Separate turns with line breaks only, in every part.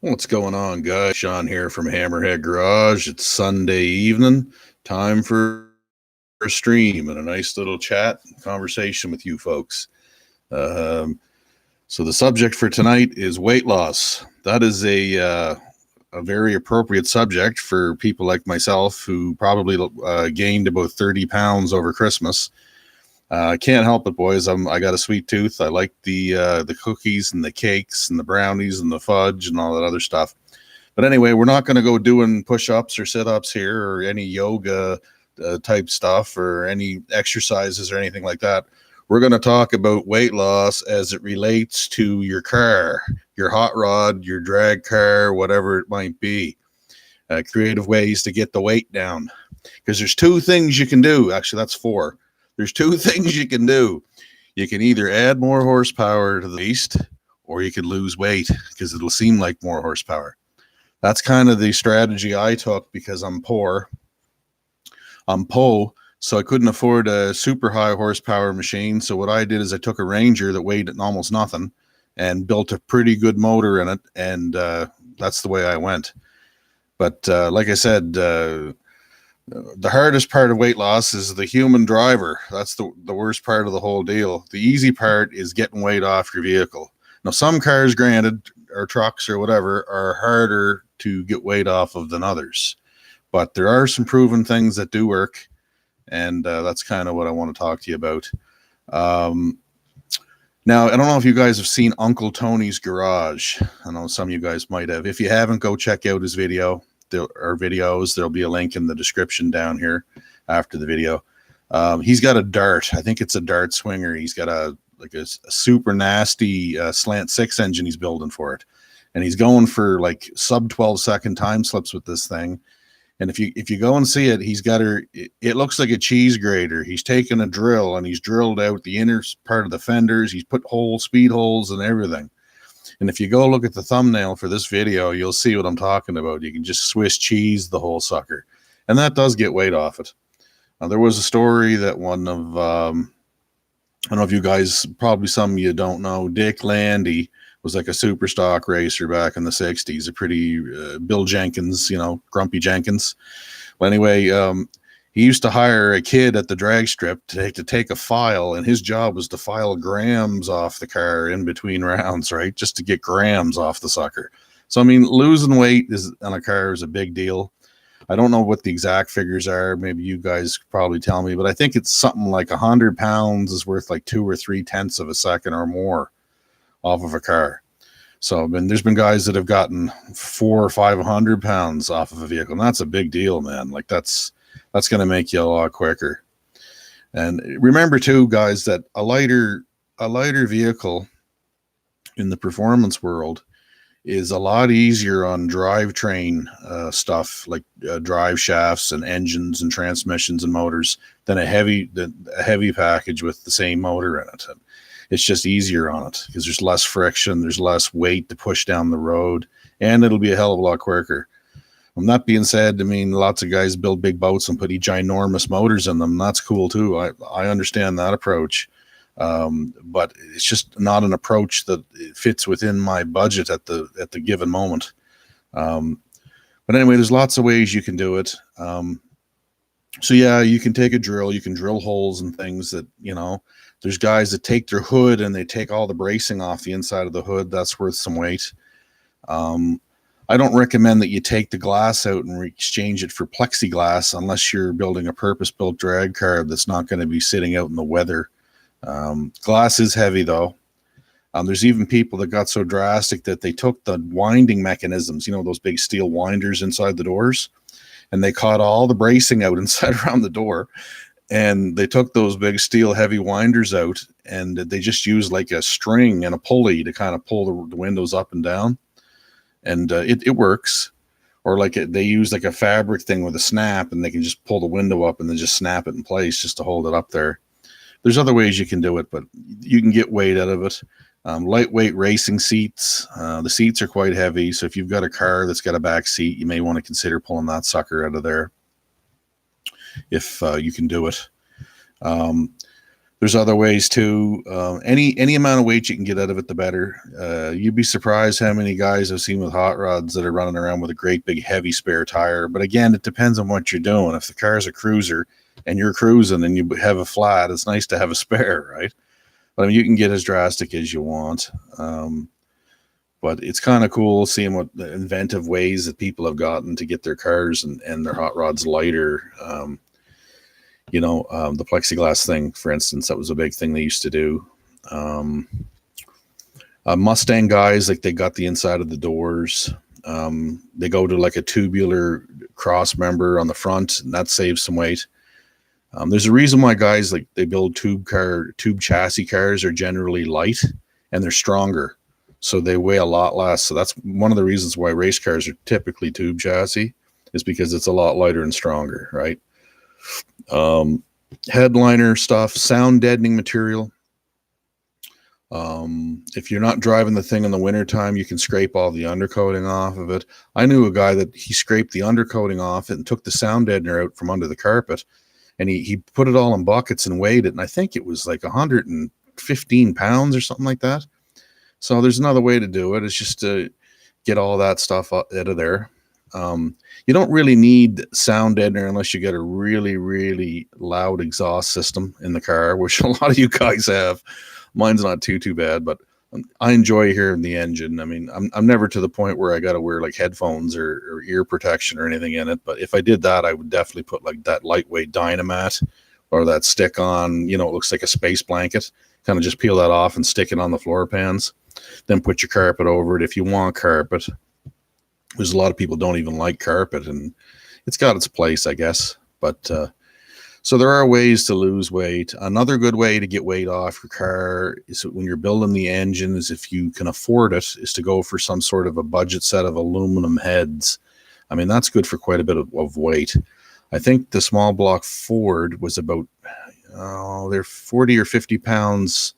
What's going on, guys? Sean here from Hammerhead Garage. It's Sunday evening. Time for a stream and a nice little chat conversation with you folks. Um, so the subject for tonight is weight loss. That is a very appropriate subject for people like myself who probably gained about 30 pounds over Christmas. I can't help it, boys. I got a sweet tooth. I like the cookies and the cakes and the brownies and the fudge and all that other stuff. But anyway, we're not going to go doing push-ups or sit-ups here or any yoga type stuff or any exercises or anything like that. We're going to talk about weight loss as it relates to your car, your hot rod, your drag car, whatever it might be. Creative ways to get the weight down. Because there's two things you can do. Actually, that's four. There's two things you can do. You can either add more horsepower to the beast, or you can lose weight because it'll seem like more horsepower. That's kind of the strategy I took because I'm poor. I'm po, so I couldn't afford a super high horsepower machine. So what I did is I took a Ranger that weighed almost nothing and built a pretty good motor in it, and that's the way I went. But like I said, the hardest part of weight loss is the human driver. That's the worst part of the whole deal. The easy part is getting weight off your vehicle. Now, some cars, granted, or trucks or whatever, are harder to get weight off of than others. But there are some proven things that do work, and that's kind of what I want to talk to you about. Now, I don't know if you guys have seen Uncle Tony's Garage. I know some of you guys might have. If you haven't, go check out his video. Videos. There'll be a link in the description down here after the video. He's got a dart. I think it's a dart swinger. He's got a super nasty slant 6 engine he's building for it, and he's going for like sub 12-second time slips with this thing. And if you go and see it, he's got it looks like a cheese grater. He's taken a drill and he's drilled out the inner part of the fenders. He's put speed holes and everything. And if you go look at the thumbnail for this video, you'll see what I'm talking about. You can just Swiss cheese the whole sucker. And that does get weight off it. There was a story that one of, I don't know if you guys, probably some of you don't know, Dick Landy was like a super stock racer back in the 60s, a pretty Bill Jenkins, Grumpy Jenkins. Well, anyway, he used to hire a kid at the drag strip to take a file, and his job was to file grams off the car in between rounds, right? Just to get grams off the sucker. So, I mean, losing weight on a car is a big deal. I don't know what the exact figures are. Maybe you guys could probably tell me, but I think it's something like 100 pounds is worth like 2 or 3 tenths of a second or more off of a car. So, I mean, there's been guys that have gotten 400 or 500 pounds off of a vehicle, and that's a big deal, man. Like that's going to make you a lot quicker. And remember too, guys, that a lighter vehicle in the performance world is a lot easier on drivetrain stuff like drive shafts and engines and transmissions and motors than a heavy package with the same motor in it. It's just easier on it because there's less friction, there's less weight to push down the road, and it'll be a hell of a lot quicker. That being said, I mean, lots of guys build big boats and put ginormous motors in them. That's cool too. I understand that approach. But it's just not an approach that fits within my budget at the given moment. But anyway, there's lots of ways you can do it. So yeah, you can take a drill, you can drill holes and things that, there's guys that take their hood and they take all the bracing off the inside of the hood. That's worth some weight. I don't recommend that you take the glass out and exchange it for plexiglass unless you're building a purpose-built drag car that's not going to be sitting out in the weather. Glass is heavy, though. There's even people that got so drastic that they took the winding mechanisms, those big steel winders inside the doors, and they caught all the bracing out inside around the door. And they took those big steel heavy winders out, and they just used like a string and a pulley to kind of pull the windows up and down. And it works. Or they use like a fabric thing with a snap, and they can just pull the window up and then just snap it in place just to hold it up there. There's other ways you can do it, but you can get weight out of it. Lightweight racing seats. The seats are quite heavy, so if you've got a car that's got a back seat, you may want to consider pulling that sucker out of there if you can do it. There's other ways too. Any amount of weight you can get out of it, the better. You'd be surprised how many guys I've seen with hot rods that are running around with a great big heavy spare tire. But again, it depends on what you're doing. If the car's a cruiser and you're cruising and you have a flat, it's nice to have a spare, right? But I mean, you can get as drastic as you want. But it's kind of cool seeing what the inventive ways that people have gotten to get their cars and their hot rods lighter. The plexiglass thing, for instance, that was a big thing they used to do. Mustang guys, like they got the inside of the doors. They go to like a tubular cross member on the front, and that saves some weight. There's a reason why guys like they build tube chassis cars are generally light and they're stronger, so they weigh a lot less. So that's one of the reasons why race cars are typically tube chassis, is because it's a lot lighter and stronger, right? Headliner stuff, sound deadening material. If you're not driving the thing in the wintertime, you can scrape all the undercoating off of it. I knew a guy that he scraped the undercoating off it and took the sound deadener out from under the carpet, and he put it all in buckets and weighed it, and I think it was like 115 pounds or something like that. So there's another way to do it. It's just to get all that stuff out of there. You don't really need sound deadener unless you get a really, really loud exhaust system in the car, which a lot of you guys have. Mine's not too bad, but I enjoy hearing the engine. I mean, I'm never to the point where I got to wear like headphones or ear protection or anything in it. But if I did that, I would definitely put like that lightweight Dynamat or that stick on, it looks like a space blanket. Kind of just peel that off and stick it on the floor pans. Then put your carpet over it if you want carpet. There's a lot of people don't even like carpet, and it's got its place, I guess. But so there are ways to lose weight. Another good way to get weight off your car is when you're building the engine, is if you can afford it, is to go for some sort of a budget set of aluminum heads. I mean, that's good for quite a bit of weight. I think the small block Ford was about, they're 40 or 50 pounds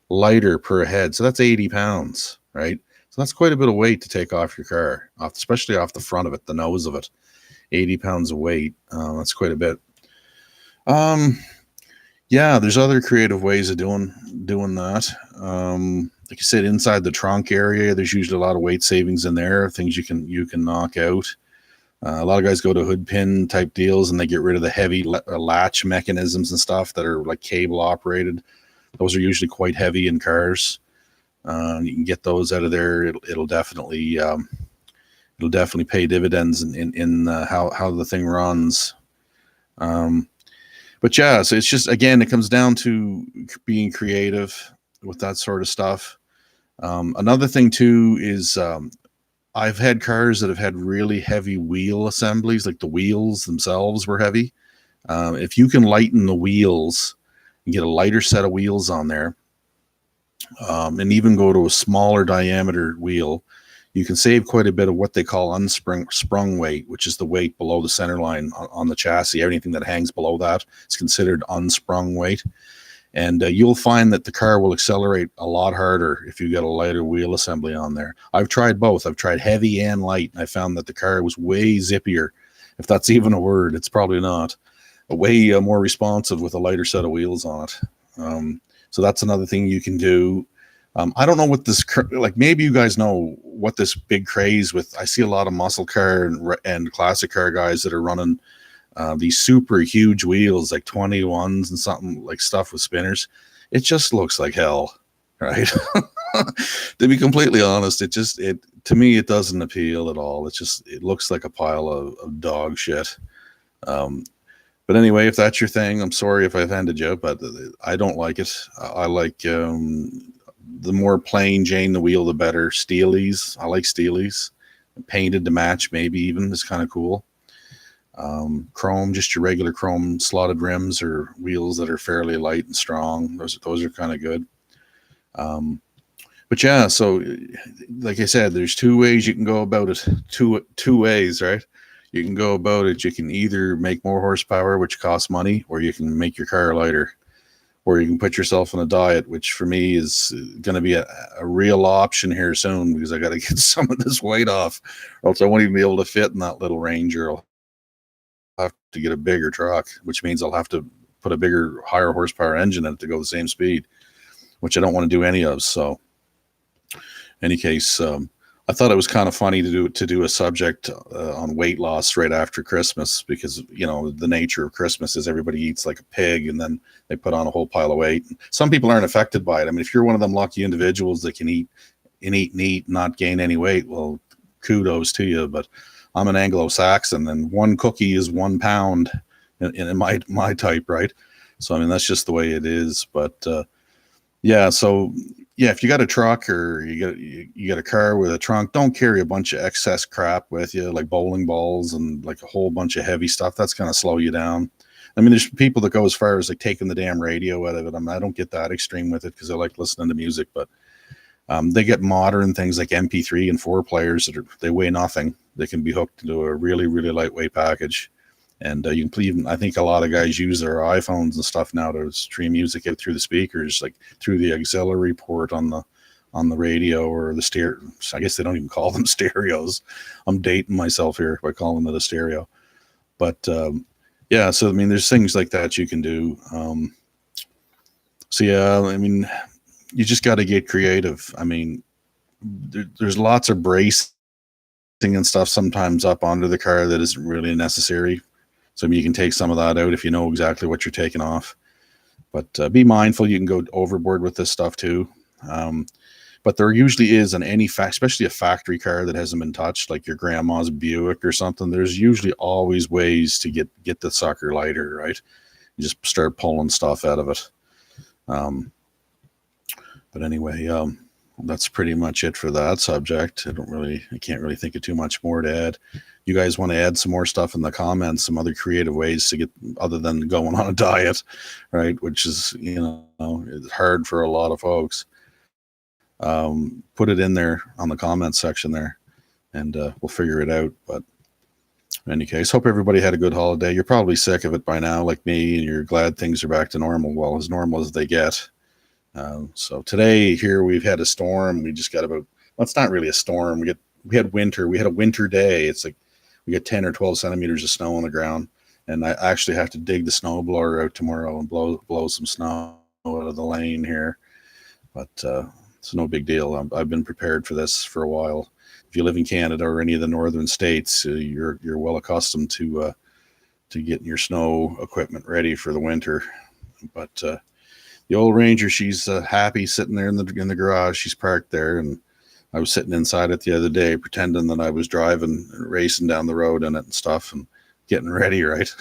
lighter per head. So that's 80 pounds, right? So that's quite a bit of weight to take off your car, especially off the front of it, the nose of it. 80 pounds of weight. That's quite a bit. Yeah, there's other creative ways of doing that. Like I said, inside the trunk area, there's usually a lot of weight savings in there, things you can knock out. A lot of guys go to hood pin type deals and they get rid of the heavy latch mechanisms and stuff that are like cable operated. Those are usually quite heavy in cars. You can get those out of there. It'll definitely pay dividends in how the thing runs. But yeah, so it's just, again, it comes down to being creative with that sort of stuff. Another thing too is I've had cars that have had really heavy wheel assemblies, like the wheels themselves were heavy. If you can lighten the wheels and get a lighter set of wheels on there, and even go to a smaller diameter wheel, you can save quite a bit of what they call sprung weight, which is the weight below the center line on the chassis. Anything that hangs below that is considered unsprung weight. And you'll find that the car will accelerate a lot harder if you get a lighter wheel assembly on there. I've tried both. I've tried heavy and light, and I found that the car was way zippier, if that's even a word. It's probably not. Way more responsive with a lighter set of wheels on it. So that's another thing you can do. I don't know what this, like, maybe you guys know what this big craze with. I see a lot of muscle car and classic car guys that are running these super huge wheels, like 21s and something, like stuff with spinners. It just looks like hell, right? To be completely honest, to me, it doesn't appeal at all. It looks like a pile of dog shit. But anyway, if that's your thing, I'm sorry if I offended you, but I don't like it. I like the more plain Jane the wheel, the better. Steelies, I like Steelies. Painted to match, maybe even, is kind of cool. Chrome, just your regular chrome slotted rims or wheels that are fairly light and strong. Those are kind of good. But yeah, so like I said, there's two ways you can go about it. Two ways, right? You can go about it. You can either make more horsepower, which costs money, or you can make your car lighter, or you can put yourself on a diet, which for me is going to be a real option here soon, because I got to get some of this weight off, or else I won't even be able to fit in that little Ranger. I'll have to get a bigger truck, which means I'll have to put a bigger, higher horsepower engine in it to go the same speed, which I don't want to do any of. So, any case, I thought it was kind of funny to do a subject on weight loss right after Christmas, because the nature of Christmas is everybody eats like a pig and then they put on a whole pile of weight. Some people aren't affected by it. I mean, if you're one of them lucky individuals that can eat and eat, not gain any weight, well, kudos to you. But I'm an Anglo-Saxon, and one cookie is 1 pound in my type, right? So I mean, that's just the way it is. But yeah, so yeah, if you got a truck or you got a car with a trunk, don't carry a bunch of excess crap with you, like bowling balls and like a whole bunch of heavy stuff. That's going to slow you down. I mean, there's people that go as far as like taking the damn radio out of it. I mean, I don't get that extreme with it because I like listening to music, but they get modern things like MP3 and 4 players they weigh nothing. They can be hooked into a really, really lightweight package. And you can even, I think a lot of guys use their iPhones and stuff now to stream music out through the speakers, like through the auxiliary port on the radio or the stereo. I guess they don't even call them stereos. I'm dating myself here by calling it a stereo. But yeah, so I mean, there's things like that you can do. So yeah, I mean, you just got to get creative. I mean, there's lots of bracing and stuff sometimes up onto the car that isn't really necessary. So I mean, you can take some of that out if you know exactly what you're taking off. But be mindful, you can go overboard with this stuff too. But there usually is on any especially a factory car that hasn't been touched, like your grandma's Buick or something. There's usually always ways to get the sucker lighter, right? You just start pulling stuff out of it. But anyway, that's pretty much it for that subject. I can't really think of too much more to add. You guys want to add some more stuff in the comments, some other creative ways to get, other than going on a diet, right? Which is, it's hard for a lot of folks. Put it in there on the comments section there, and we'll figure it out. But in any case, hope everybody had a good holiday. You're probably sick of it by now, like me, and you're glad things are back to normal. Well, as normal as they get. So today here we've had a storm. We just got well, it's not really a storm. We had winter. We had a winter day. It's like we got 10 or 12 centimeters of snow on the ground, and I actually have to dig the snow blower out tomorrow and blow some snow out of the lane here. But it's no big deal. I've been prepared for this for a while. If you live in Canada or any of the northern states, you're well accustomed to getting your snow equipment ready for the winter. But the old Ranger, she's happy sitting there in the garage. She's parked there, and I was sitting inside it the other day, pretending that I was driving, racing down the road in it and stuff, and getting ready, right?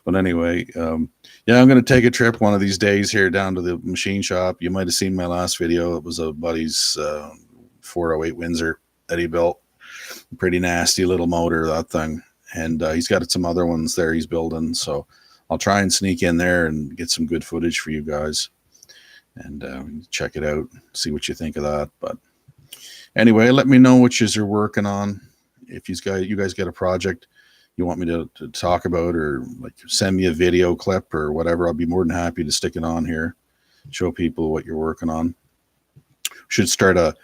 But anyway, yeah, I'm going to take a trip one of these days here down to the machine shop. You might have seen my last video. It was a buddy's 408 Windsor that he built. Pretty nasty little motor, that thing. And he's got some other ones there he's building, so I'll try and sneak in there and get some good footage for you guys, and check it out, see what you think of that. But anyway, let me know what you are working on. If you guys get a project you want me to talk about, or like send me a video clip or whatever, I'll be more than happy to stick it on here, show people what you're working on. Should start a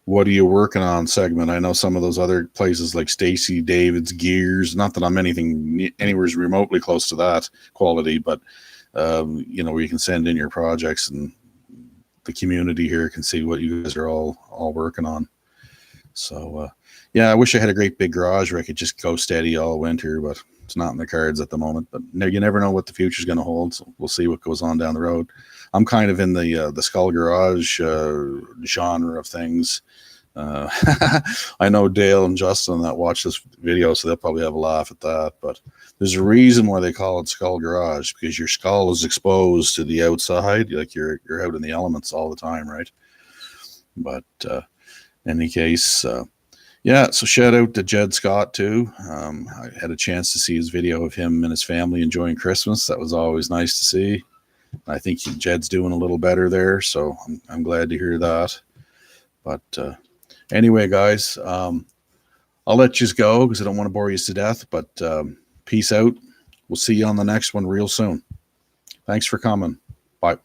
"What are you working on" segment. I know some of those other places like Stacy David's Gears, not that I'm anywhere remotely close to that quality, but where you can send in your projects and the community here can see what you guys are all working on. So yeah, I wish I had a great big garage where I could just go steady all winter, but it's not in the cards at the moment. But you never know what the future is going to hold, so we'll see what goes on down the road. I'm kind of in the Skull Garage genre of things. I know Dale and Justin that watch this video, so they'll probably have a laugh at that, but there's a reason why they call it Skull Garage, because your skull is exposed to the outside, like you're out in the elements all the time, right? But in any case, yeah, so shout out to Jed Scott too. I had a chance to see his video of him and his family enjoying Christmas. That was always nice to see. I think Jed's doing a little better there, so I'm glad to hear that. But anyway, guys, I'll let you go because I don't want to bore you to death. But peace out. We'll see you on the next one real soon. Thanks for coming. Bye.